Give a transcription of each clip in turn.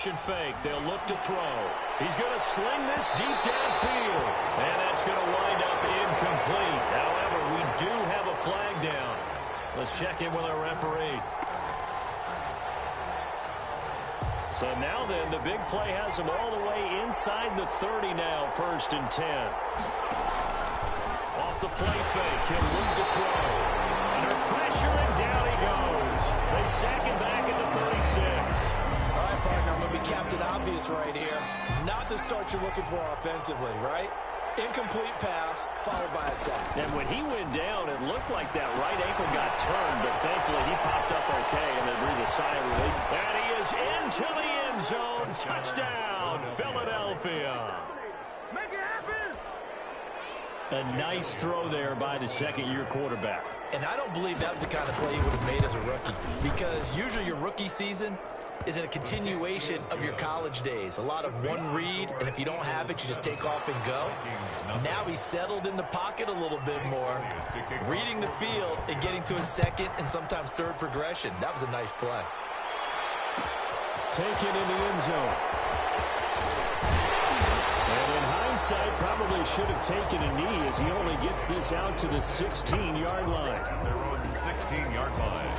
Fake. They'll look to throw. He's going to sling this deep downfield. And that's going to wind up incomplete. However, we do have a flag down. Let's check in with our referee. So now then, the big play has him all the way inside the 30 now, 1st and 10. Off the play fake, he'll look to throw. Under pressure, and down he goes. They sack him back at the 36. All right, partner, I'm going to be Captain Obvious right here. Not the start you're looking for offensively, right? Incomplete pass, followed by a sack. And when he went down, it looked like that right ankle got turned, but thankfully he popped up okay and then breathed a sigh of relief. And he is into the end zone. Touchdown, Philadelphia. Make it happen. A nice throw there by the second-year quarterback. And I don't believe that was the kind of play he would have made as a rookie, because usually your rookie season is in a continuation of your college days. A lot of one read, and if you don't have it, you just take off and go. Now he's settled in the pocket a little bit more, reading the field and getting to his second and sometimes third progression. That was a nice play. Taken in the end zone. And in hindsight, probably should have taken a knee as he only gets this out to the 16-yard line. They're on the 16-yard line.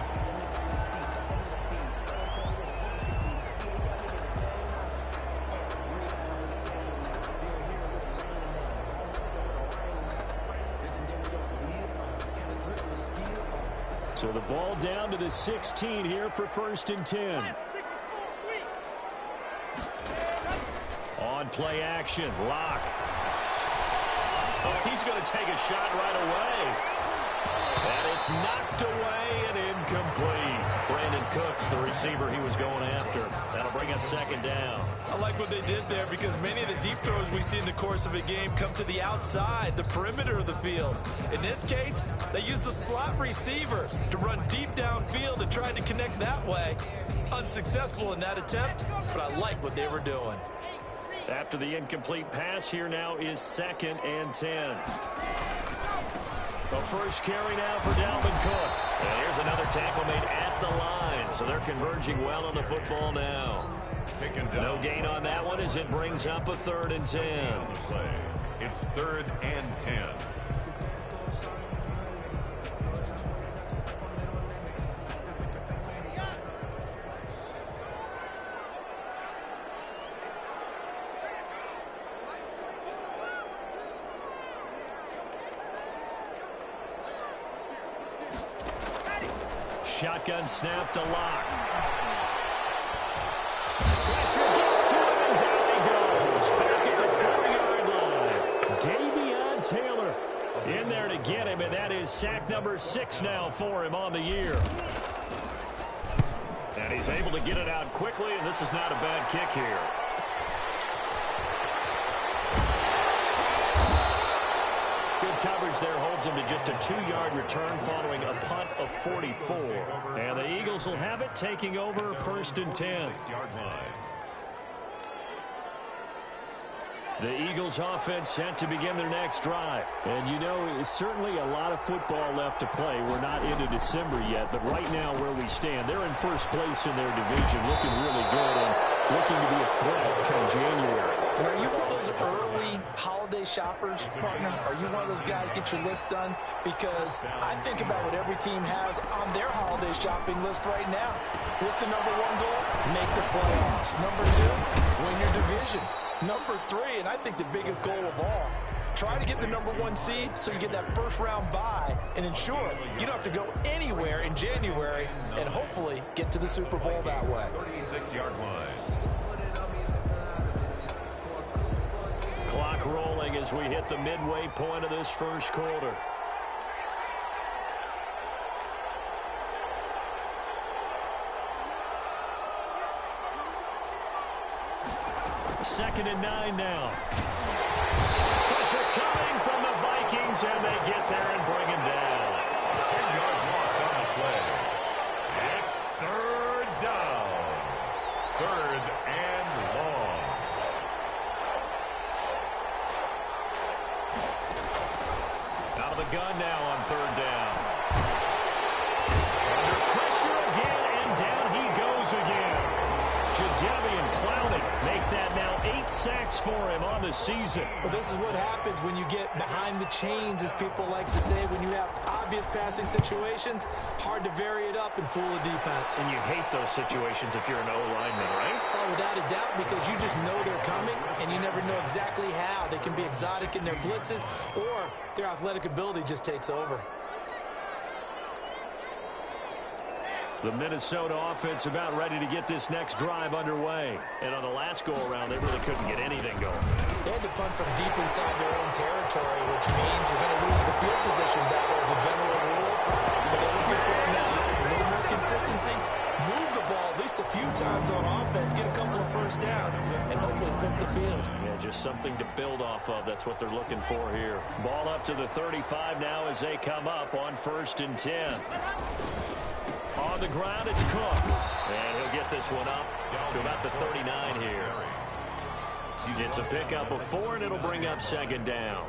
So the ball down to the 16 here for 1st and 10. On play action, Lock. Oh, he's going to take a shot right away. And it's knocked away and incomplete. Brandon Cooks, the receiver he was going after. That'll bring up 2nd down. I like what they did there, because many of the deep throws we see in the course of a game come to the outside, the perimeter of the field. In this case, they used the slot receiver to run deep downfield and tried to connect that way. Unsuccessful in that attempt, but I like what they were doing. After the incomplete pass, here now is 2nd and 10. The first carry now for Dalvin Cook. And here's another tackle made at the line, so they're converging well on the football now. No gain on that one as it brings up a 3rd and 10. It's 3rd and 10. Shotgun snap to Lock. Pressure gets to him, and down he goes. Back at the 4-yard line. Davion Taylor in there to get him, and that is sack number 6 now for him on the year. And he's able to get it out quickly, and this is not a bad kick here. Coverage there holds him to just a 2-yard return following a punt of 44. And the Eagles will have it, taking over 1st and 10. The Eagles offense set to begin their next drive. And you know, it's certainly a lot of football left to play. We're not into December yet, but right now where we stand, they're in 1st place in their division, looking really good and looking to be a threat come January. And are you one of those early holiday shoppers, partner? Are you one of those guys get your list done? Because I think about what every team has on their holiday shopping list right now. What's the number 1 goal? Make the playoffs. Number 2, win your division. Number 3, and I think the biggest goal of all, try to get the number 1 seed so you get that 1st round bye and ensure you don't have to go anywhere in January and hopefully get to the Super Bowl that way. 36-yard line. Clock rolling as we hit the midway point of this 1st quarter. Second and 9 now. Pressure coming from the Vikings, and they get there and bring him down. 10-yard loss on the play. It's 3rd down. 3rd and long. Out of the gun now on 3rd down. Under pressure again, and down he goes again. Jadeveon Clowney make that now 8 sacks for him on the season. Well, this is what happens when you get behind the chains, as people like to say. When you have obvious passing situations, hard to vary it up and fool a defense. And you hate those situations if you're an O-lineman, right? Oh, without a doubt, because you just know they're coming, and you never know exactly how. They can be exotic in their blitzes, or their athletic ability just takes over. The Minnesota offense about ready to get this next drive underway. And on the last go-around, they really couldn't get anything going. They had to punt from deep inside their own territory, which means you're going to lose the field position battle as a general rule. What they're looking for now is a little more consistency. Move the ball at least a few times on offense, get a couple of first downs, and hopefully flip the field. Yeah, just something to build off of. That's what they're looking for here. Ball up to the 35 now as they come up on 1st and 10. On the ground, it's Cook. And he'll get this one up to about the 39 here. It's a pickup of 4, and it'll bring up 2nd down.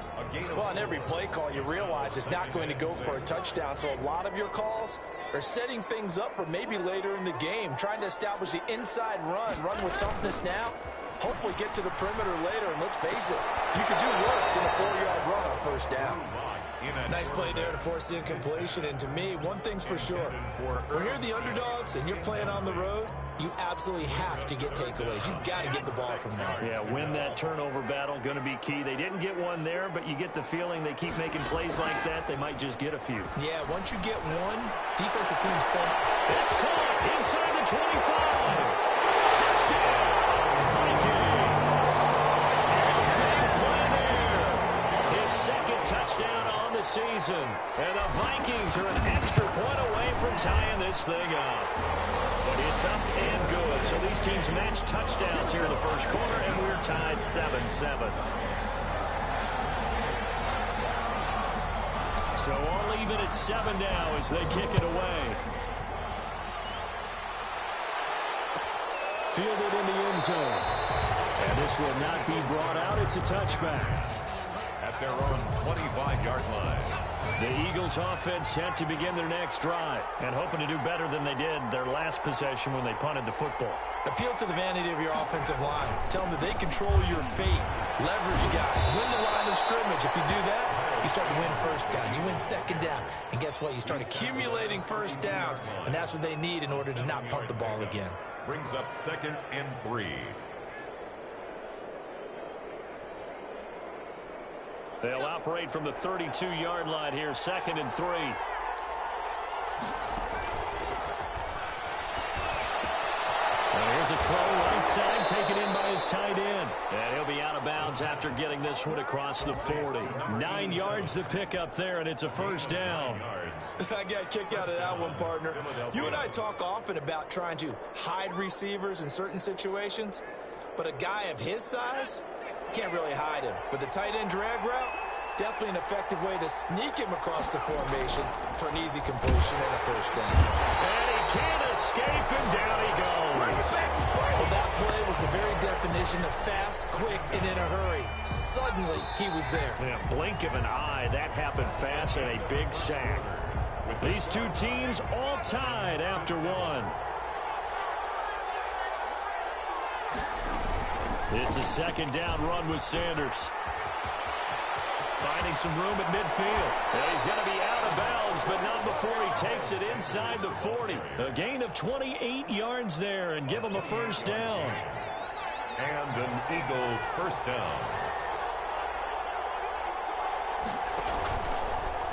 Well, on every play call, you realize it's not going to go for a touchdown. So a lot of your calls are setting things up for maybe later in the game, trying to establish the inside run with toughness now, hopefully get to the perimeter later. And let's face it, you could do worse than a 4-yard run on 1st down. Nice play there to force the incompletion. And to me, one thing's for sure. When you're the underdogs and you're playing on the road, you absolutely have to get takeaways. You've got to get the ball from there. Yeah, win that turnover battle, going to be key. They didn't get one there, but you get the feeling they keep making plays like that, they might just get a few. Yeah, once you get one, defensive teams think. It's caught inside the 25. Touchdown, Vikings. Big play there. His 2nd touchdown on the season. And the Vikings are an extra point away from tying this thing up. But it's up and good. So these teams match touchdowns here in the 1st quarter, and we're tied 7-7. So all even at 7 now as they kick it away. Fielded in the end zone. And this will not be brought out. It's a touchback. At their own 25-yard line. The Eagles offense set to begin their next drive and hoping to do better than they did their last possession when they punted the football. Appeal to the vanity of your offensive line. Tell them that they control your fate. Leverage guys. Win the line of scrimmage. If you do that, you start to win 1st down. You win 2nd down. And guess what? You start accumulating 1st downs. And that's what they need in order to not punt the ball again. Brings up 2nd and 3. They'll operate from the 32-yard line here, 2nd and 3. And here's a throw right side, taken in by his tight end. And he'll be out of bounds after getting this one across the 40. 9 yards to pick up there, and it's a 1st down. I got a kick out of that one, partner. You and I talk often about trying to hide receivers in certain situations, but a guy of his size can't really hide him. But the tight end drag route, definitely an effective way to sneak him across the formation for an easy completion and a 1st down. And he can't escape, and down he goes. Well, that play was the very definition of fast, quick, and in a hurry. Suddenly, he was there. In a blink of an eye, that happened fast, and a big sack. These two teams all tied after one. It's a 2nd down run with Sanders. Finding some room at midfield. And he's going to be out of bounds, but not before he takes it inside the 40. A gain of 28 yards there and give him a 1st down. And an Eagle 1st down.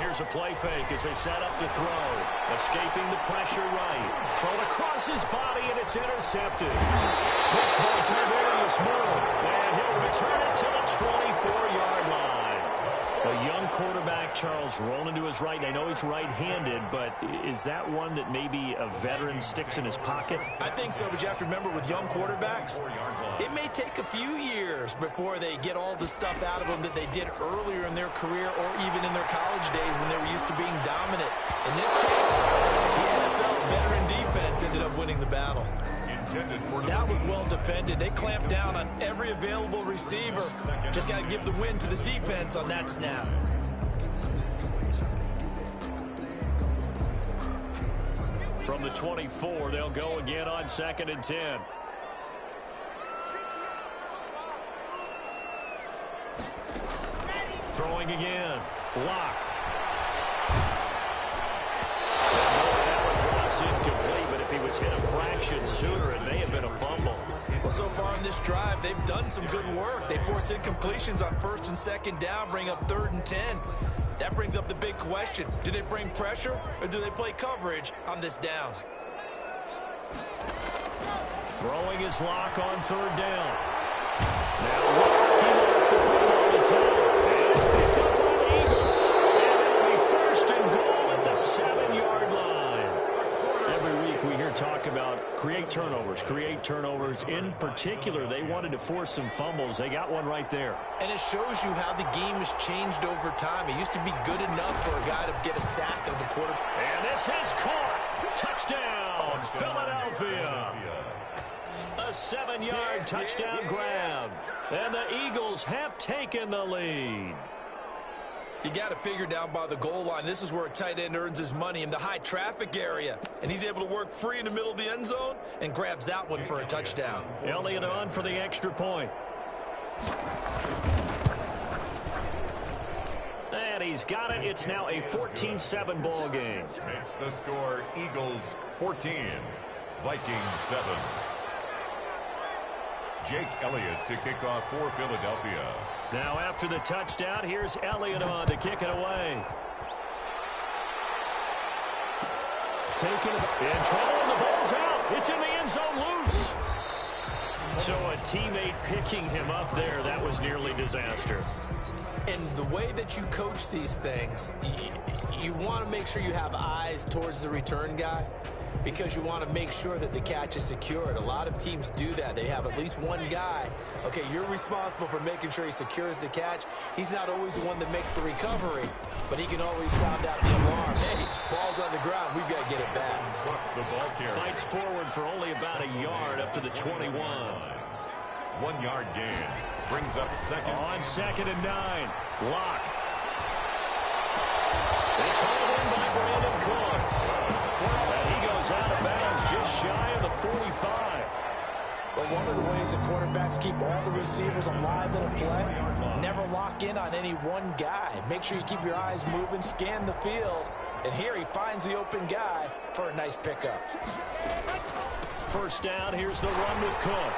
Here's a play fake as they set up the throw. Escaping the pressure right. Thrown across his body, and it's intercepted. Picked by Tarvarius Moore. And he'll return it to the 24-yard line. A young quarterback, Charles, rolling to his right. I know he's right-handed, but is that one that maybe a veteran sticks in his pocket? I think so, but you have to remember with young quarterbacks, it may take a few years before they get all the stuff out of them that they did earlier in their career or even in their college days when they were used to being dominant. In this case, the NFL veteran defense ended up winning the battle. That was well defended. They clamped down on every available receiver. Just got to give the win to the defense on that snap. From the 24, they'll go again on 2nd and 10. Throwing again. Lock. That one drops incomplete, but if he was hit a fraction sooner, it may have been a fumble. Well, so far in this drive, they've done some good work. They force incompletions on 1st and 2nd down, bring up 3rd and 10. That brings up the big question. Do they bring pressure or do they play coverage on this down? Throwing his Lock on 3rd down. Now Lock, he wants the football to take. And it's picked up by the Eagles. And it'll be 1st and goal at the 7-yard line. Every week we hear talk about create turnovers. In particular, they wanted to force some fumbles. They got one right there. And it shows you how the game has changed over time. It used to be good enough for a guy to get a sack of the quarter. And this is caught. Touchdown, Philadelphia. A 7-yard touchdown grab. And the Eagles have taken the lead. You got to figure down by the goal line. This is where a tight end earns his money, in the high traffic area. And he's able to work free in the middle of the end zone and grabs that one for a touchdown. Elliott on for the extra point. And he's got it. It's now a 14-7 ball game. Makes the score Eagles 14, Vikings 7. Jake Elliott to kick off for Philadelphia. Now after the touchdown, here's Elliott on to kick it away. Taking it in trouble, and the ball's out. It's in the end zone, loose. So a teammate picking him up there, that was nearly disaster. And the way that you coach these things, you want to make sure you have eyes towards the return guy, because you want to make sure that the catch is secured. A lot of teams do that. They have at least one guy. Okay, you're responsible for making sure he secures the catch. He's not always the one that makes the recovery, but he can always sound out the alarm. Hey, ball's on the ground. We've got to get it back. The ball carrier Fights forward for only about a yard up to the 21. 1 yard gain. Brings up second. On 2nd and 9. Lock. It's hauled in by Brandon Cooks. And he goes out of bounds just shy of the 45. But one of the ways the quarterbacks keep all the receivers alive in a play, never lock in on any one guy. Make sure you keep your eyes moving, scan the field. And here he finds the open guy for a nice pickup. 1st down, here's the run with Cook.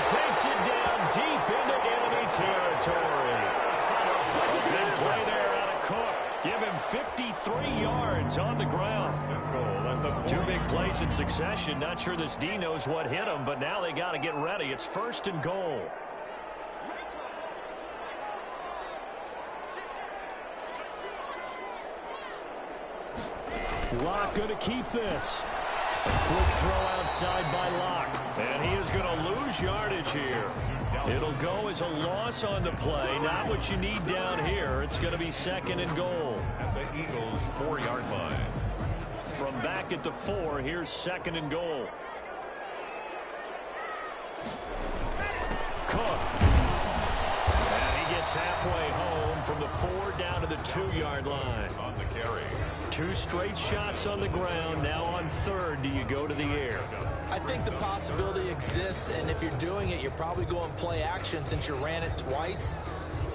Takes it down deep into enemy territory. Good play there out of Cook. Give him 53 yards on the ground. 2 big plays in succession. Not sure this D knows what hit him, but now they got to get ready. It's 1st and goal. Lock going to keep this. A quick throw outside by Lock. And he is going to lose yardage here. It'll go as a loss on the play. Not what you need down here. It's going to be 2nd and goal. At the Eagles 4-yard line. From back at the 4, here's 2nd and goal. Cook. And he gets halfway home from the 4 down to the 2-yard line. On the carry. 2 straight shots on the ground. Now on 3rd, do you go to the air? I think the possibility exists, and if you're doing it, you're probably going play action since you ran it twice.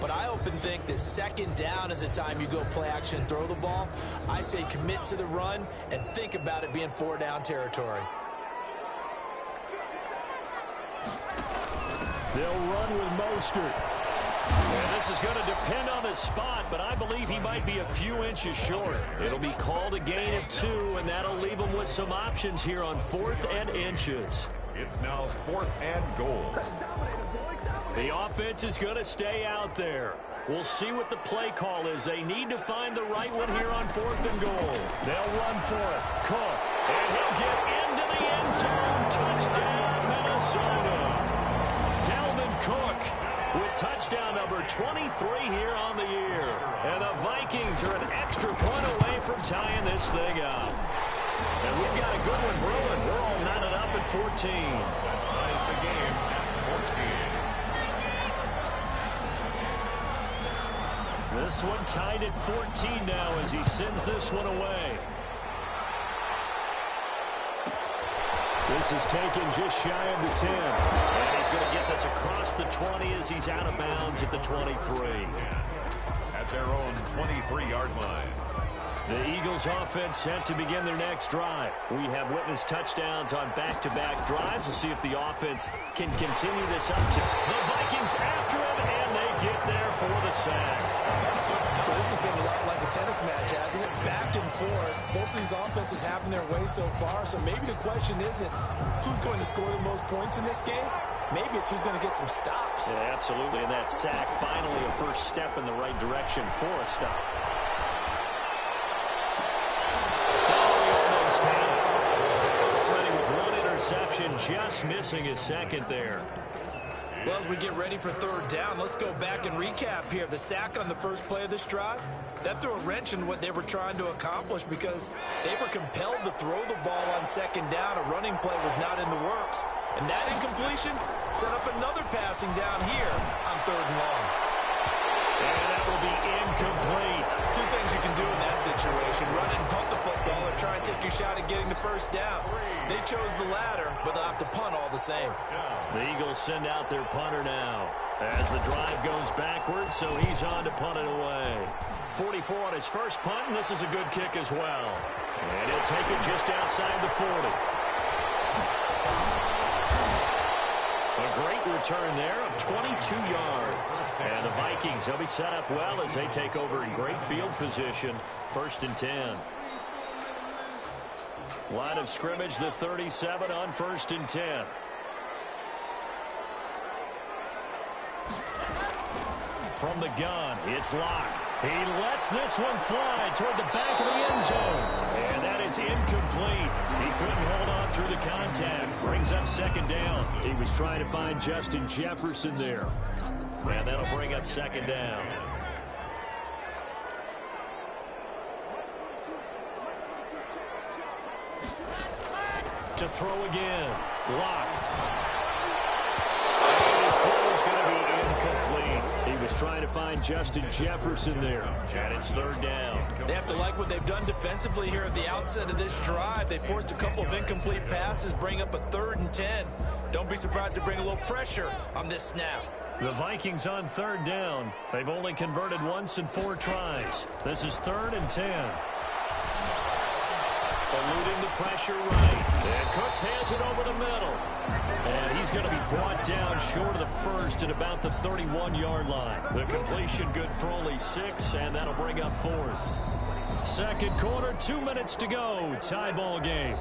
But I often think that 2nd down is the time you go play action and throw the ball. I say commit to the run and think about it being 4-down territory. They'll run with Mostert. And this is going to depend on the spot, but I believe he might be a few inches short. It'll be called a gain of 2, and that'll leave him with some options here on 4th and inches. It's now 4th and goal. The offense is going to stay out there. We'll see what the play call is. They need to find the right one here on 4th and goal. They'll run for it. Cook. And he'll get into the end zone. Touchdown, Minnesota. Dalvin Cook with touchdown number 23 here on the year. And the Vikings are an extra point away from tying this thing up. And we've got a good one brewing. We're all knotted up at 14. That ties the game at 14. This one tied at 14 now as he sends this one away. This is taken just shy of the 10. And he's going to get this across the 20 as he's out of bounds at the 23. At their own 23-yard line. The Eagles offense set to begin their next drive. We have witnessed touchdowns on back-to-back drives. We'll see if the offense can continue this up to the Vikings after him, and they get there for the sack. So this has been a lot like a tennis match, hasn't it? Back and forth. Both of these offenses having their way so far. So maybe the question isn't who's going to score the most points in this game. Maybe it's who's going to get some stops. Yeah, absolutely. And that sack, finally a first step in the right direction for a stop. Just missing his second there. Well, as we get ready for third down, let's go back and recap here. The sack on the first play of this drive, that threw a wrench in what they were trying to accomplish because they were compelled to throw the ball on second down. A running play was not in the works. And that incompletion set up another passing down here on third and long. And that will be incomplete. Two things you can do in that situation: run and punt the football, or try and take your shot at getting the first down. They chose the latter, but they'll have to punt all the same. The Eagles send out their punter now as the drive goes backwards, so he's on to punt it away. 44 on his first punt, and this is a good kick as well. And he'll take it just outside the 40. A great return there of 22 yards. And the Vikings, they'll be set up well as they take over in great field position. 1st and 10. Line of scrimmage, the 37 on 1st and 10. From the gun, it's Locke. He lets this one fly toward the back of the end zone. And that is incomplete. He couldn't hold on through the contact. Brings up second down. He was trying to find Justin Jefferson there. And that'll bring up second down. To throw again. Locke. And his throw is going to be incomplete. He was trying to find Justin Jefferson there. And it's third down. They have to like what they've done defensively here at the outset of this drive. They forced a couple of incomplete passes, bring up a 3rd and 10. Don't be surprised to bring a little pressure on this snap. The Vikings on third down. They've only converted once in 4 tries. This is 3rd and 10. Eluding the pressure right. And Cooks has it over the middle. And he's going to be brought down short of the first at about the 31-yard line. The completion good for only 6, and that'll bring up 4th. Second quarter, 2 minutes to go. Tie ball game.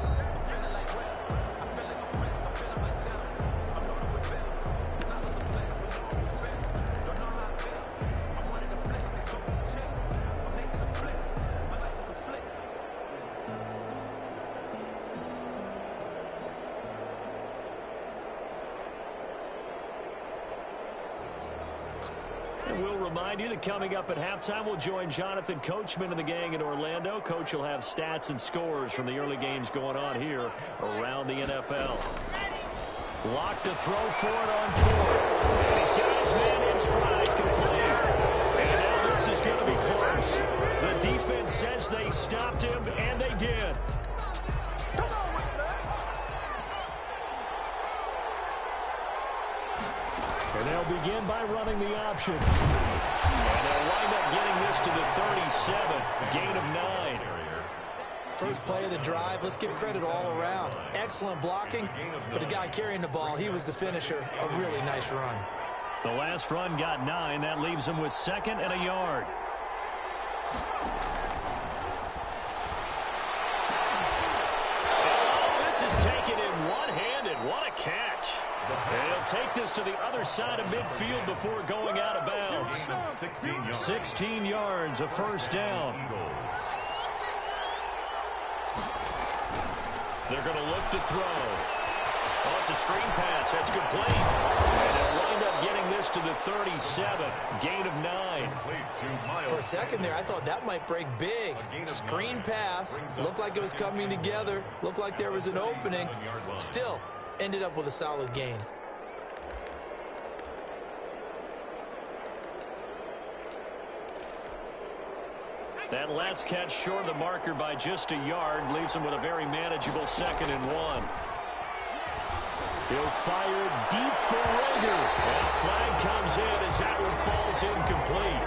We'll remind you that coming up at halftime, we'll join Jonathan Coachman and the gang in Orlando. Coach will have stats and scores from the early games going on here around the NFL. Locked to throw for it on 4th. And he's got his man in stride, complete. And now this is going to be close. The defense says they stopped him, and they did. And they'll begin by running the option. And they'll wind up getting this to the 37. Gain of 9. First play of the drive, let's give credit all around. Excellent blocking, but the guy carrying the ball, he was the finisher. A really nice run. The last run got 9. That leaves him with 2nd and a yard. Oh, this is taken in one-handed. What a catch. And he'll take this to the other side of midfield before going out of bounds. 16 yards, a first down. They're going to look to throw. Oh, it's a screen pass. That's complete. And they'll wind up getting this to the 37. Gain of 9. For a second there, I thought that might break big. Screen pass. Looked like it was coming together. Looked like there was an opening. Still, ended up with a solid gain. That last catch short of the marker by just a yard leaves him with a very manageable 2nd and 1. He'll fire deep for Rager. And a flag comes in as that one falls incomplete.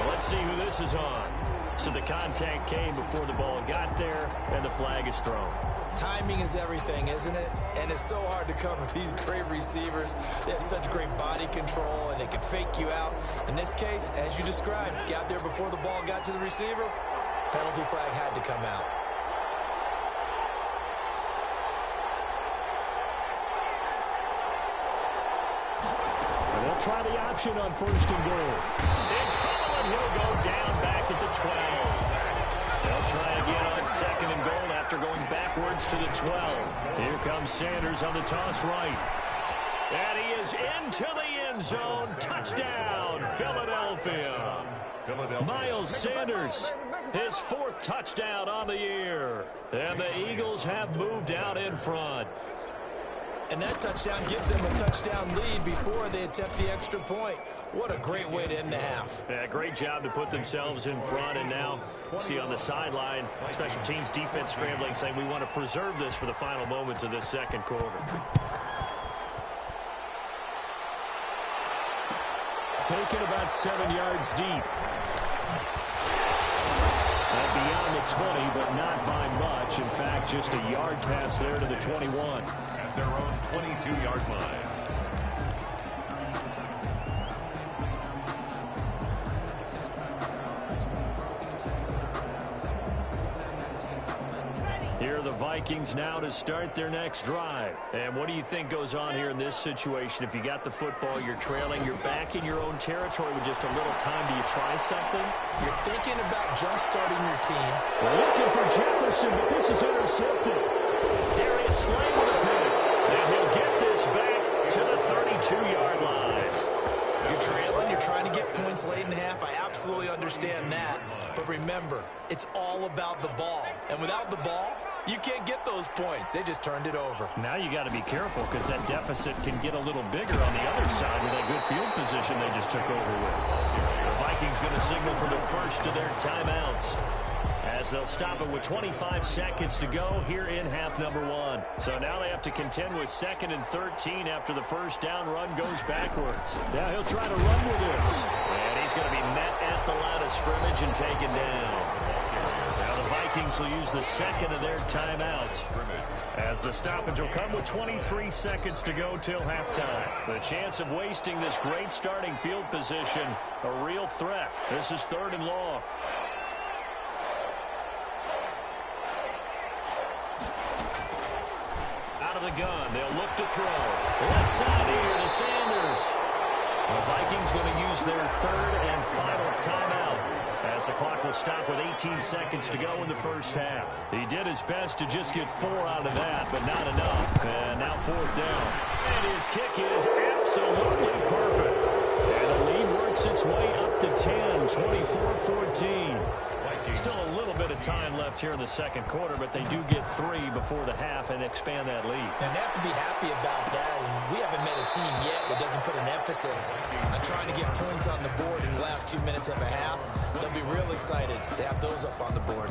Well, let's see who this is on. So the contact came before the ball got there, and the flag is thrown. Timing is everything, isn't it? And it's so hard to cover these great receivers. They have such great body control, and they can fake you out. In this case, as you described, got there before the ball got to the receiver. Penalty flag had to come out. And they'll try the option on 1st and goal. In trouble, and he'll go down back at the 12. They'll try again on 2nd and goal after going backwards to the 12. Here comes Sanders on the toss right. And he is into the end zone. Touchdown, Philadelphia. Miles Sanders, his 4th touchdown on the year. And the Eagles have moved out in front. And that touchdown gives them a touchdown lead before they attempt the extra point. What a great way to end the half. Yeah, great job to put themselves in front. And now, see on the sideline, special teams defense scrambling, saying we want to preserve this for the final moments of this 2nd quarter. Taken about 7 yards deep. And beyond the 20, but not by much. In fact, just a yard pass there to the 21. At their own 22-yard line. Here are the Vikings now to start their next drive. And what do you think goes on here in this situation? If you got the football, you're trailing, you're back in your own territory with just a little time. Do you try something? You're thinking about jump-starting your team. Looking for Jefferson, but this is intercepted. Darius Slay with a pick. And he'll get this back to the 32-yard line. You're trailing, you're trying to get points late in half. I absolutely understand that. But remember, it's all about the ball. And without the ball, you can't get those points. They just turned it over. Now you got to be careful because that deficit can get a little bigger on the other side with that good field position they just took over with. The Vikings going to signal for the first of their timeouts, as they'll stop it with 25 seconds to go here in half number 1. So now they have to contend with 2nd and 13 after the first down run goes backwards. Now he'll try to run with this. And he's going to be met at the line of scrimmage and taken down. Now the Vikings will use the 2nd of their timeouts, as the stoppage will come with 23 seconds to go till halftime. The chance of wasting this great starting field position, a real threat. This is 3rd and long. Out of the gun, they'll look to throw. Left side here to Sanders. The Vikings going to use their 3rd and final timeout, as the clock will stop with 18 seconds to go in the first half. He did his best to just get 4 out of that, but not enough. And now 4th down. And his kick is absolutely perfect. And the lead works its way up to 10, 24-14. Still a little bit of time left here in the 2nd quarter, but they do get 3 before the half and expand that lead. And they have to be happy about that. And we haven't met a team yet that doesn't put an emphasis on trying to get points on the board in the last 2 minutes of a half. They'll be real excited to have those up on the board.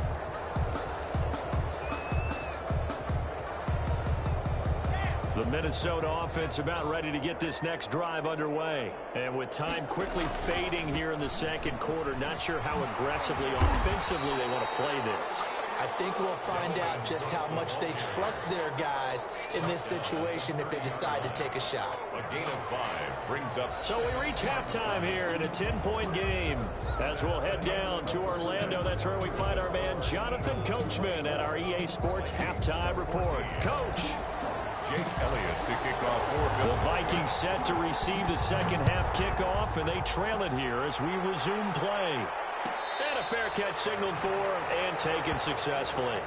The Minnesota offense about ready to get this next drive underway. And with time quickly fading here in the 2nd quarter, not sure how aggressively, offensively they want to play this. I think we'll find out just how much they trust their guys in this situation if they decide to take a shot. A gain of 5 brings up. So we reach halftime here in a 10-point game. As we'll head down to Orlando, that's where we find our man Jonathan Coachman at our EA Sports Halftime Report. Coach. Jake Elliott to kick off for The Vikings set to receive the 2nd half kickoff, and they trail it here as we resume play. And a fair catch signaled for and taken successfully.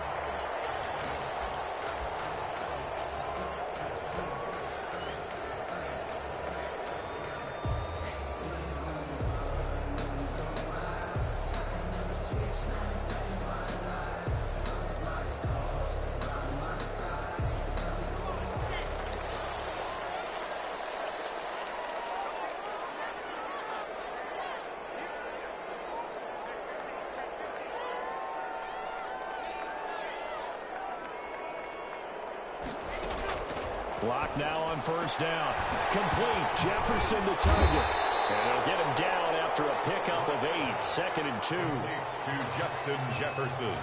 Block now on first down. Complete. Jefferson the target. And they'll get him down after a pickup of 8. 2nd and 2. To Justin Jefferson.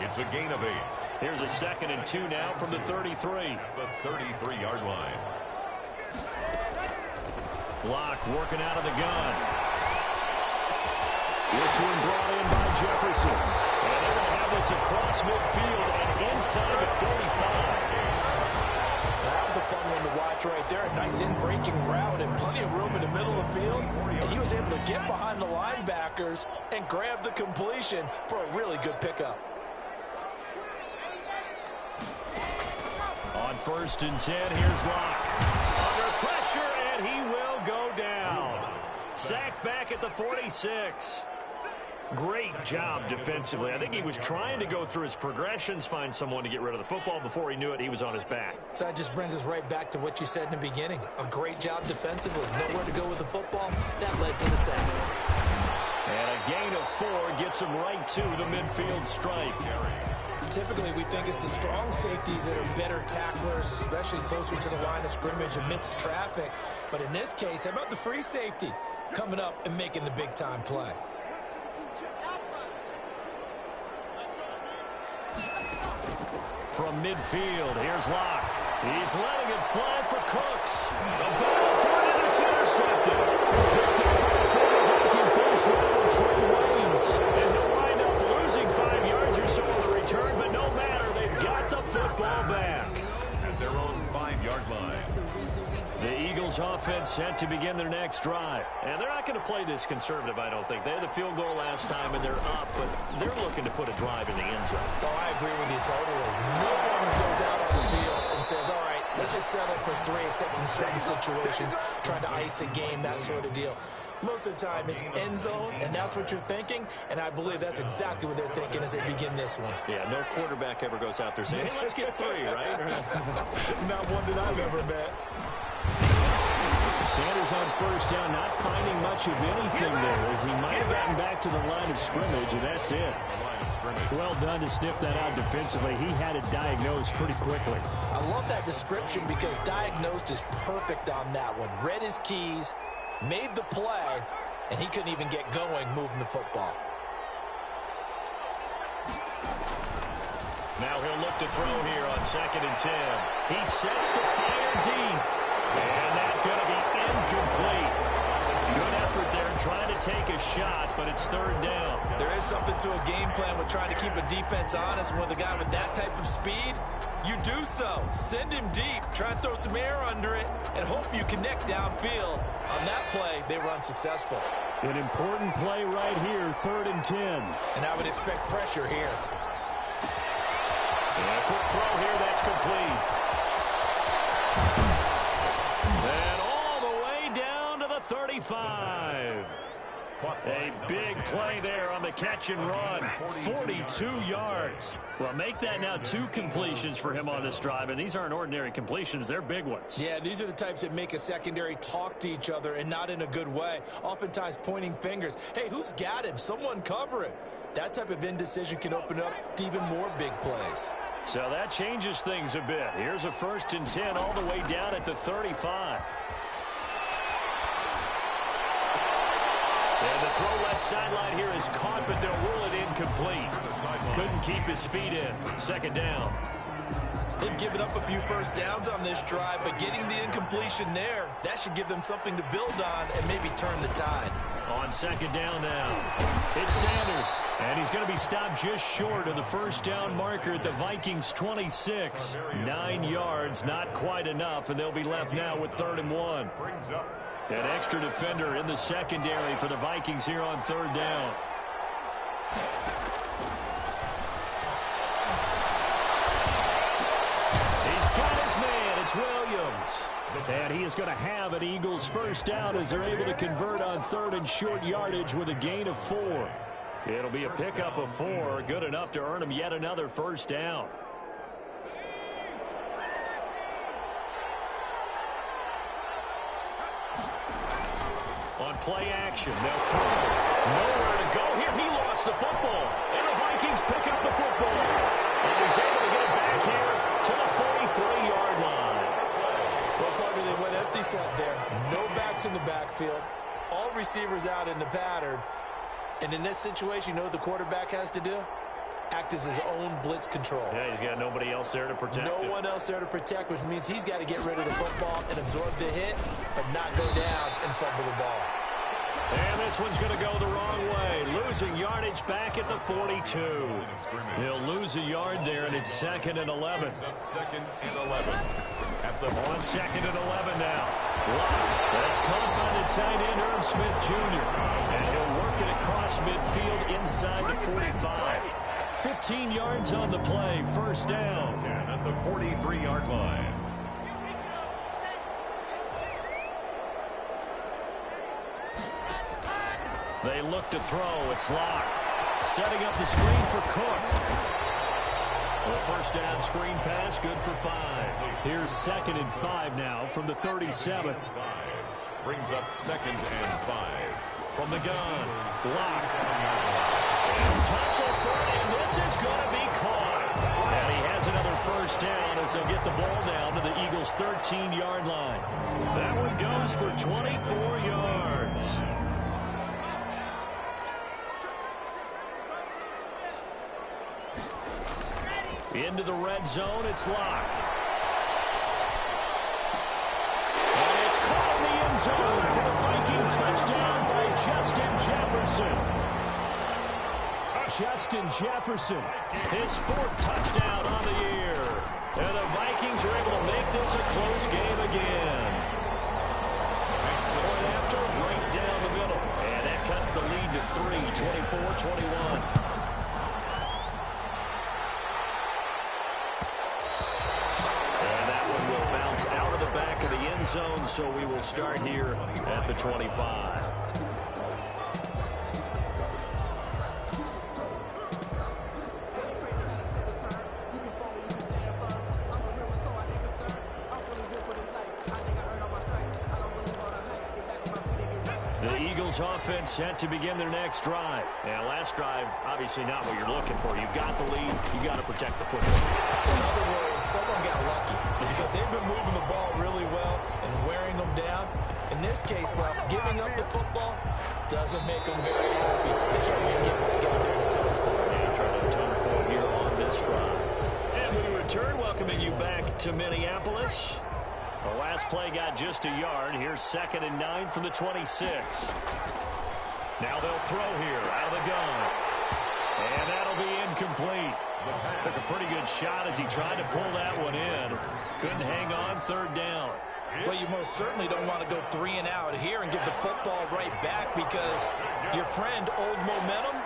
It's a gain of 8. Here's a 2nd and 2 now from the 33. The 33-yard line. Block working out of the gun. This one brought in by Jefferson. And they're going to have this across midfield and inside the 45. That was a fun one to watch right there. A nice in-breaking route and plenty of room in the middle of the field. And he was able to get behind the linebackers and grab the completion for a really good pickup. On 1st and 10, here's Locke. Under pressure, and he will go down. Sacked back at the 46. Great job defensively. I think he was trying to go through his progressions, find someone to get rid of the football. Before he knew it, he was on his back. So that just brings us right back to what you said in the beginning. A great job defensively. Nowhere to go with the football. That led to the sack. And a gain of 4 gets him right to the midfield stripe. Typically, we think it's the strong safeties that are better tacklers, especially closer to the line of scrimmage amidst traffic. But in this case, how about the free safety coming up and making the big-time play? From midfield, here's Locke. He's letting it fly for Cooks. The ball for it, and it's intercepted. Picked up by the former Viking first rounder, Trey Waynes. And he'll wind up losing 5 yards or so on the return, but no matter, they've got the football back. At their own 5-yard line. The Eagles offense set to begin their next drive. And they're not going to play this conservative, I don't think. They had the field goal last time, and they're up, but they're looking to put a drive in the end zone. Oh, I agree with you totally. No one goes out on the field and says, all right, let's just settle for 3, except in certain situations, trying to ice a game, that sort of deal. Most of the time, it's end zone, and that's what you're thinking, and I believe that's exactly what they're thinking as they begin this one. Yeah, no quarterback ever goes out there saying, hey, let's get 3, right? Not one that I've ever met. Sanders on first down, not finding much of anything there, as he might have gotten back to the line of scrimmage, and that's it. Well done to sniff that out defensively. He had it diagnosed pretty quickly. I love that description because diagnosed is perfect on that one. Read his keys, made the play, and he couldn't even get going moving the football. Now he'll look to throw here on 2nd and 10. He sets to fire deep. And that's going to be incomplete. Good effort there trying to take a shot, but it's 3rd down. There is something to a game plan with trying to keep a defense honest. With a guy with that type of speed, you do so. Send him deep. Try and throw some air under it and hope you connect downfield. On that play, they were unsuccessful. An important play right here, 3rd and 10. And I would expect pressure here. And a quick throw here, that's complete. And all the way down to the 35. A big play there on the catch and run. 42 yards. Well, make that now 2 completions for him on this drive, and these aren't ordinary completions. They're big ones. Yeah, these are the types that make a secondary talk to each other and not in a good way. Oftentimes pointing fingers. Hey, who's got him? Someone cover him. That type of indecision can open up to even more big plays. So that changes things a bit. Here's a 1st and 10 all the way down at the 35. And the throw left sideline here is caught, but they'll rule it incomplete. Couldn't keep his feet in. 2nd down. They've given up a few first downs on this drive, but getting the incompletion there, that should give them something to build on and maybe turn the tide. On 2nd down now, it's Sanders, and he's going to be stopped just short of the 1st down marker at the Vikings 26. 9 yards, not quite enough, and they'll be left now with 3rd and 1. An extra defender in the secondary for the Vikings here on 3rd down. It's Williams. And he is going to have an Eagles 1st down as they're able to convert on 3rd and short yardage with a gain of 4. It'll be a pickup of 4, good enough to earn him yet another 1st down. On play action, they'll throw. Nowhere to go here. He lost the football. And the Vikings pick up the football. And he's able to get it back here to the 43-yard line. Empty set there. No backs in the backfield. All receivers out in the pattern. And in this situation, you know what the quarterback has to do? Act as his own blitz control. Yeah, he's got nobody else there to protect him. No one else there to protect, which means he's got to get rid of the football and absorb the hit, but not go down and fumble the ball. And this one's going to go the wrong way. Losing yardage back at the 42. He'll lose a yard there, and it's 2nd and 11. Second and 11. On 2nd and 11 now. That's caught by the tight end, Irv Smith Jr. And he'll work it across midfield inside the 45. 15 yards on the play. First down. 10 at the 43-yard line. They look to throw. It's Locke. Setting up the screen for Cook. The first down screen pass, good for 5. Here's 2nd and 5 now from the 37. Brings up 2nd and 5. From the gun, Locke. Tussle for it, and this is going to be caught. And he has another first down as they'll get the ball down to the Eagles' 13-yard line. That one goes for 24 yards. Into the red zone, it's Locke. And it's caught in the end zone for the Viking touchdown by Justin Jefferson. Justin Jefferson, his 4th touchdown on the year. And the Vikings are able to make this a close game again. Point after, right down the middle. And that cuts the lead to 3, 24-21. Out of the back of the end zone, so we will start here at the 25. The Eagles offense set to begin their next drive. And last drive, obviously not what you're looking for. You've got the lead. You've got to protect the football. So in other words, someone got lucky because they've been moving the ball really well and wearing them down. In this case, though, giving up the football doesn't make them very happy. They can't wait to get back out there and atone for it. Yeah, trying to atone for it here on this drive. And we return, welcoming you back to Minneapolis. The last play got just a yard. Here's 2nd and 9 from the 26. Now they'll throw here out of the gun. And that'll be incomplete. Took a pretty good shot as he tried to pull that one in. Couldn't hang on, 3rd down. Well, you most certainly don't want to go 3 and out here and give the football right back because your friend, Old Momentum,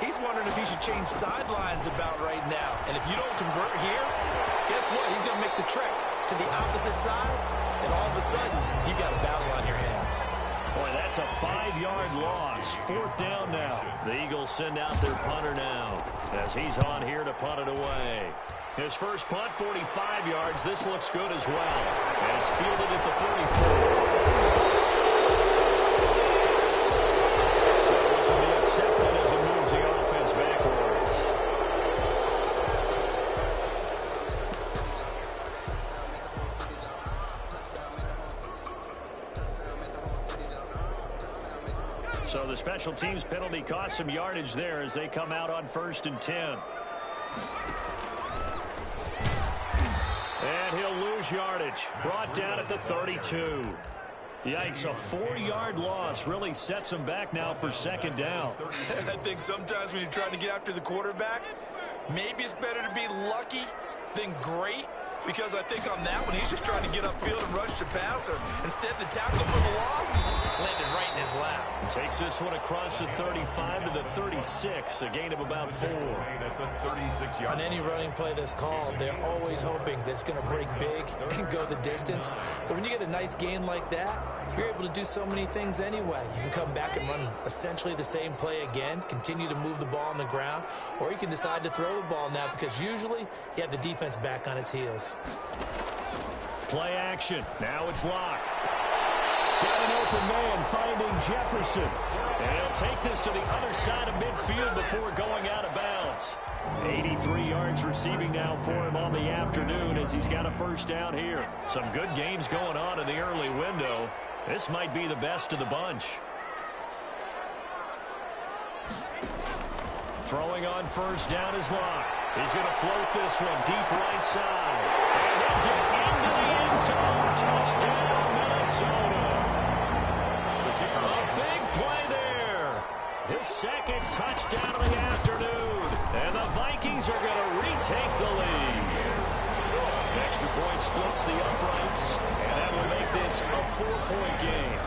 he's wondering if he should change sidelines about right now. And if you don't convert here, guess what? He's going to make the trek to the opposite side, and all of a sudden, you've got a battle on your hands. Boy, that's a 5-yard loss. 4th down now. The Eagles send out their punter now as he's on here to punt it away. His first punt, 45 yards. This looks good as well. And it's fielded at the 44. So this will be accepted as it moves the offense backwards. So the special teams penalty cost some yardage there as they come out on 1st and 10. And he'll lose yardage. Brought down at the 32. Yikes, a 4-yard loss really sets him back now for 2nd down. I think sometimes when you're trying to get after the quarterback, maybe it's better to be lucky than great. Because I think on that one, he's just trying to get upfield and rush the passer. Instead, the tackle for the loss landed right in his lap. Takes this one across the 35 to the 36, a gain of about 4. On any running play that's called, they're always hoping that it's going to break big and go the distance. But when you get a nice gain like that, you're able to do so many things anyway. You can come back and run essentially the same play again, continue to move the ball on the ground, or you can decide to throw the ball now because usually you have the defense back on its heels. Play action. Now it's Locke. Got an open man finding Jefferson. And he'll take this to the other side of midfield before going out of bounds. 83 yards receiving now for him on the afternoon as he's got a first down here. Some good games going on in the early window. This might be the best of the bunch. Throwing on first down is Locke. He's going to float this one deep right side. And he'll get into the end zone. Touchdown, Minnesota. A big play there. His second touchdown of the afternoon. And the Vikings are going to retake the lead. Extra point splits the uprights. And that will make this a 4-point game.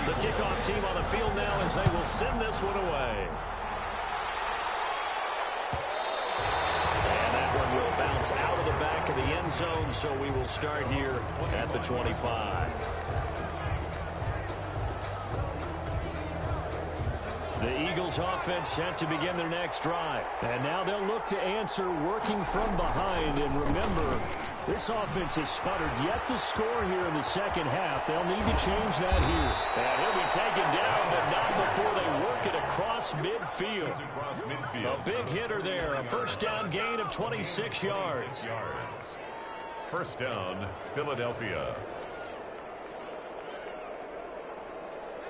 The kickoff team on the field now as they will send this one away. Will bounce out of the back of the end zone, so we will start here at the 25. The Eagles offense set to begin their next drive. And now they'll look to answer working from behind. And remember, this offense has sputtered yet to score here in the second half. They'll need to change that here. And he'll be taken down, but not before they work it across midfield. A big hitter there. A first down gain of 26 yards. First down, Philadelphia.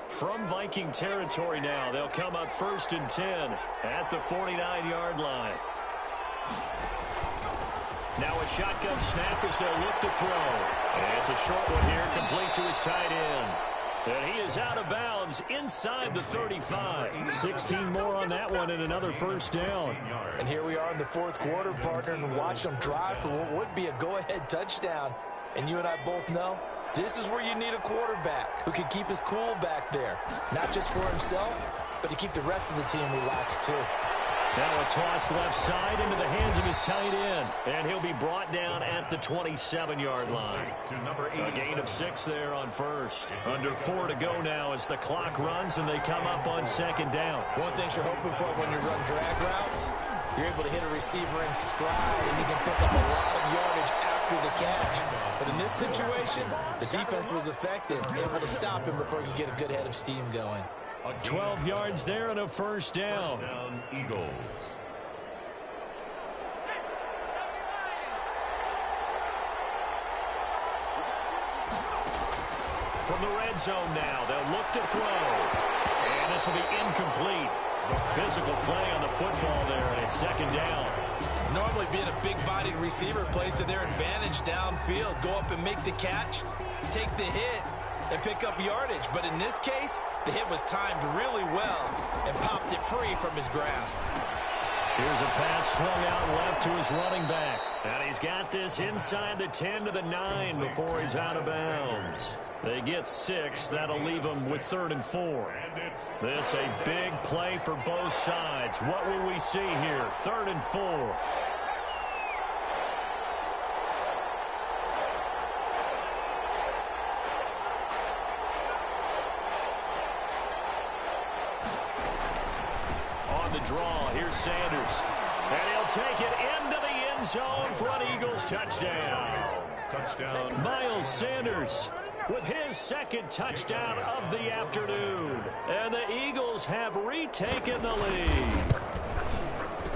From Viking territory now, they'll come up 1st and 10 at the 49-yard line. Now a shotgun snap as they'll look to throw. And it's a short one here, complete to his tight end. And he is out of bounds inside the 35. 16 more on that one and another first down. And here we are in the fourth quarter, partner, and watch them drive for what would be a go-ahead touchdown. And you and I both know this is where you need a quarterback who can keep his cool back there. Not just for himself, but to keep the rest of the team relaxed too. Now a toss left side into the hands of his tight end. And he'll be brought down at the 27-yard line. A gain of 6 there on first. Under 4 to go now as the clock runs and they come up on second down. One thing you're hoping for when you run drag routes, you're able to hit a receiver in stride and you can pick up a lot of yardage after the catch. But in this situation, the defense was effective, able to stop him before he could get a good head of steam going. 12 yards there and a first down. Eagles. From the red zone now, they'll look to throw. And this will be incomplete. Physical play on the football there, and it's second down. Normally being a big-bodied receiver plays to their advantage downfield. Go up and make the catch, take the hit, and pick up yardage. But in this case, the hit was timed really well and popped it free from his grasp. Here's a pass swung out left to his running back. And he's got this inside the 10 to the 9 before he's out of bounds. They get 6. That'll leave them with 3rd and 4. This a big play for both sides. What will we see here? 3rd and 4. Draw. Here's Sanders. And he'll take it into the end zone for an Eagles touchdown. Touchdown. Miles Sanders with his second touchdown of the afternoon. And the Eagles have retaken the lead.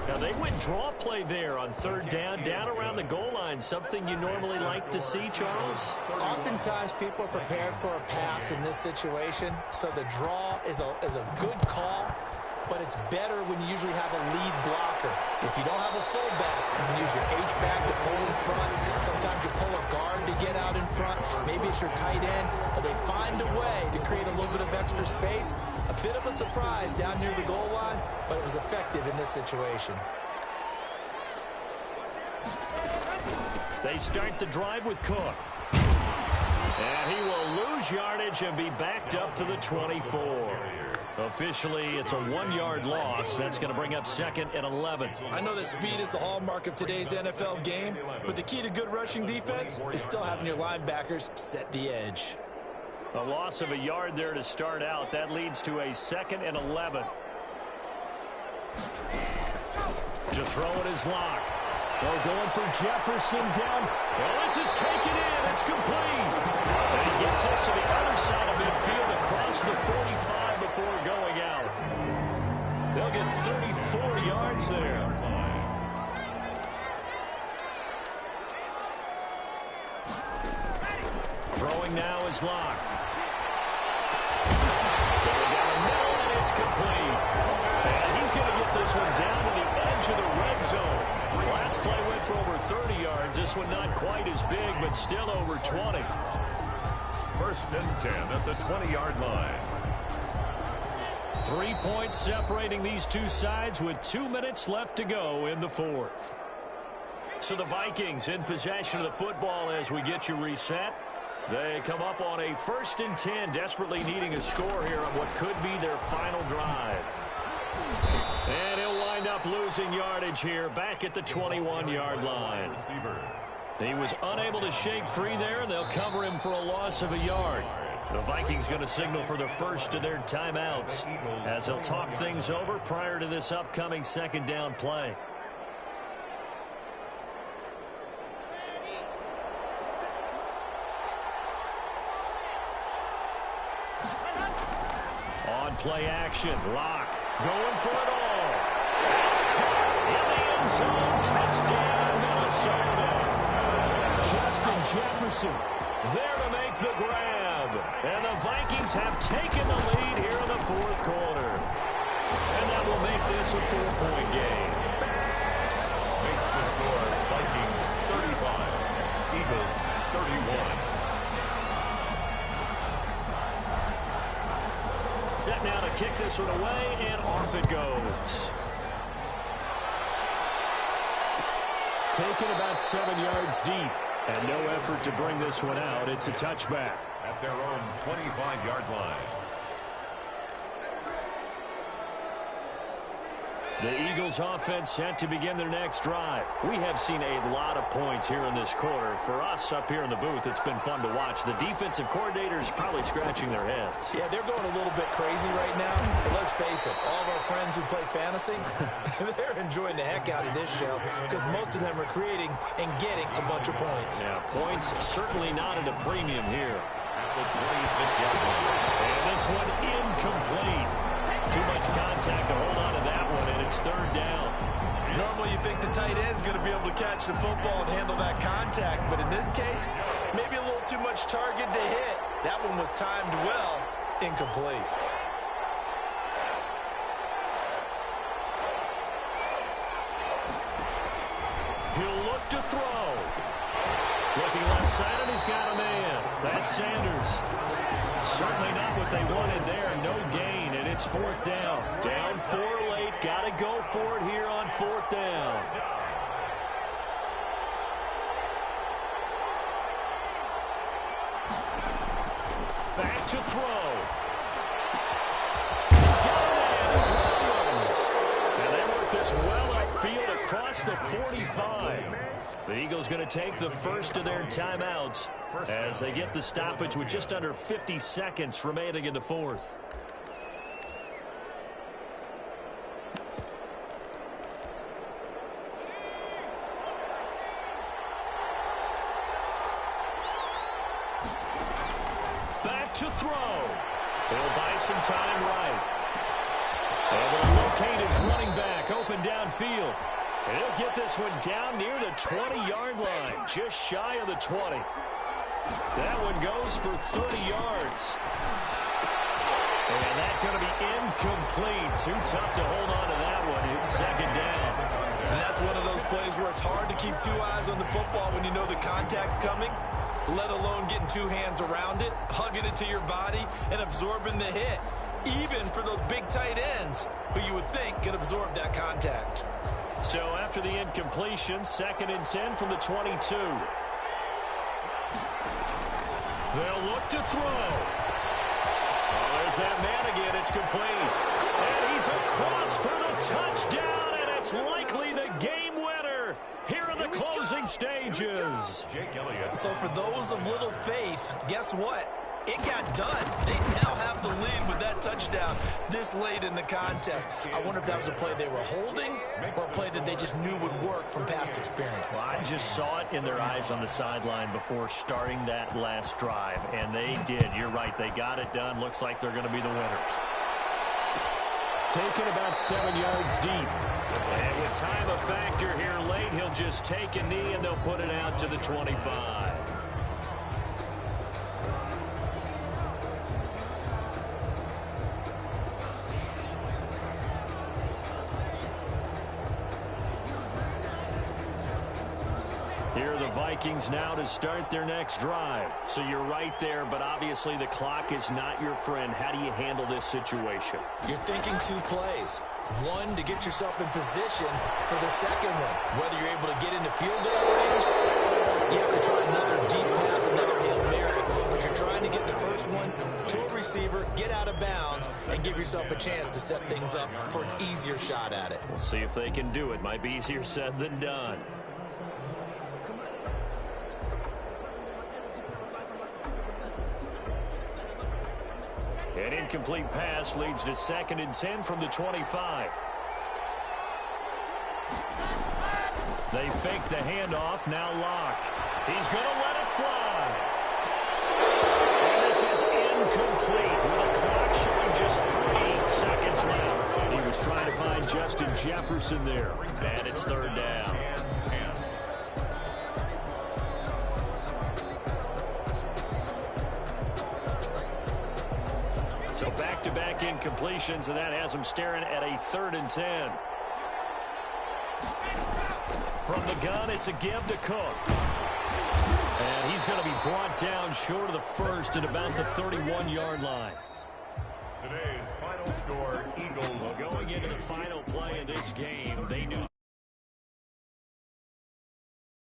Now they went draw play there on 3rd down around the goal line. Something you normally like to see, Charles? Oftentimes people are prepared for a pass in this situation. So the draw is a good call. But it's better when you usually have a lead blocker. If you don't have a fullback, you can use your H-back to pull in front. Sometimes you pull a guard to get out in front. Maybe it's your tight end. But they find a way to create a little bit of extra space. A bit of a surprise down near the goal line, but it was effective in this situation. They start the drive with Cook. And he will lose yardage and be backed up to the 24. Officially, it's a 1-yard loss. That's going to bring up 2nd and 11. I know that speed is the hallmark of today's NFL game, but the key to good rushing defense is still having your linebackers set the edge. A loss of a yard there to start out. That leads to a 2nd and 11. To throw it is Locke. Well, going for Jefferson down. Well, this is taken in. It's complete. And he gets this to the other side of midfield across the 45 before going out. They'll get 34 yards there. Throwing now is Locke. Going down the middle, and it's complete. And he's going to get this one down to the edge of the red zone. Last play went for over 30 yards. This one not quite as big, but still over 20. First and 10 at the 20-yard line. 3 points separating these two sides with 2 minutes left to go in the fourth. So the Vikings in possession of the football as we get you reset. They come up on a 1st and 10, desperately needing a score here on what could be their final drive. And he'll wind up losing yardage here back at the 21-yard line. He was unable to shake free there, and they'll cover him for a loss of a yard. The Vikings going to signal for the first of their timeouts as they'll talk things over prior to this upcoming second down play. On play action, Locke going for it all. It's caught in the end zone. Touchdown, Minnesota. Justin Jefferson there to make the grab. And the Vikings have taken the lead here in the fourth quarter. And that will make this a 4-point game. Makes the score Vikings 35, Eagles 31. Set now to kick this one away, and off it goes. Taken about 7 yards deep, and no effort to bring this one out. It's a touchback. At their own 25-yard line. The Eagles offense set to begin their next drive. We have seen a lot of points here in this quarter. For us up here in the booth, it's been fun to watch. The defensive coordinators probably scratching their heads. Yeah, they're going a little bit crazy right now. But let's face it, all of our friends who play fantasy, they're enjoying the heck out of this show because most of them are creating and getting a bunch of points. Yeah, points certainly not at a premium here. At the 26-yard line. And this one incomplete. Too much contact to hold on to that one, and it's third down. Normally you think the tight end's going to be able to catch the football and handle that contact, but in this case, maybe a little too much target to hit. That one was timed well, incomplete. He'll look to throw. Looking left side, and he's got a man. That's Sanders. Certainly not what they wanted there. No gain, and it's fourth down. Down 4 late. Got to go for it here on fourth down. Back to throw. He's got a man. It's Williams. And they work this well upfield across the 45. The Eagles going to take the first of their timeouts as they get the stoppage with just under 50 seconds remaining in the fourth. Back to throw. He'll buy some time right. And they'll locate his running back open downfield. And he'll get this one down near the 20-yard line, just shy of the 20. That one goes for 30 yards. And that's going to be incomplete. Too tough to hold on to that one. It's second down. And that's one of those plays where it's hard to keep 2 eyes on the football when you know the contact's coming, let alone getting 2 hands around it, hugging it to your body, and absorbing the hit, even for those big tight ends who you would think can absorb that contact. So after the incompletion, 2nd and 10 from the 22. They'll look to throw. Oh, there's that man again. It's complete. And he's across for the touchdown, and it's likely the game winner here in the closing stages. Jake Elliott. So for those of little faith, guess what? it got done. They now have the lead with that touchdown this late in the contest. I wonder if that was a play they were holding or a play that they just knew would work from past experience. Well, I just saw it in their eyes on the sideline before starting that last drive, and they did. You're right. They got it done. Looks like they're going to be the winners. Taken about 7 yards deep. And with time a factor here late, he'll just take a knee, and they'll put it out to the 25. Here are the Vikings now to start their next drive. So you're right there, but obviously the clock is not your friend. How do you handle this situation? You're thinking 2 plays. One, to get yourself in position for the second one. Whether you're able to get into field goal range, you have to try another deep pass, another Hail Mary. But you're trying to get the first one to a receiver, get out of bounds, and give yourself a chance to set things up for an easier shot at it. We'll see if they can do it. Might be easier said than done. An incomplete pass leads to 2nd and 10 from the 25. They fake the handoff. Now Locke. He's going to let it fly. And this is incomplete with a clock showing just 3 seconds left. He was trying to find Justin Jefferson there. And it's 3rd down. So back-to-back incompletions, and that has him staring at a 3rd and 10. From the gun, it's a give to Cook. And he's going to be brought down short of the first at about the 31-yard line. Today's final score, Eagles. Well, going into the final play of this game, they knew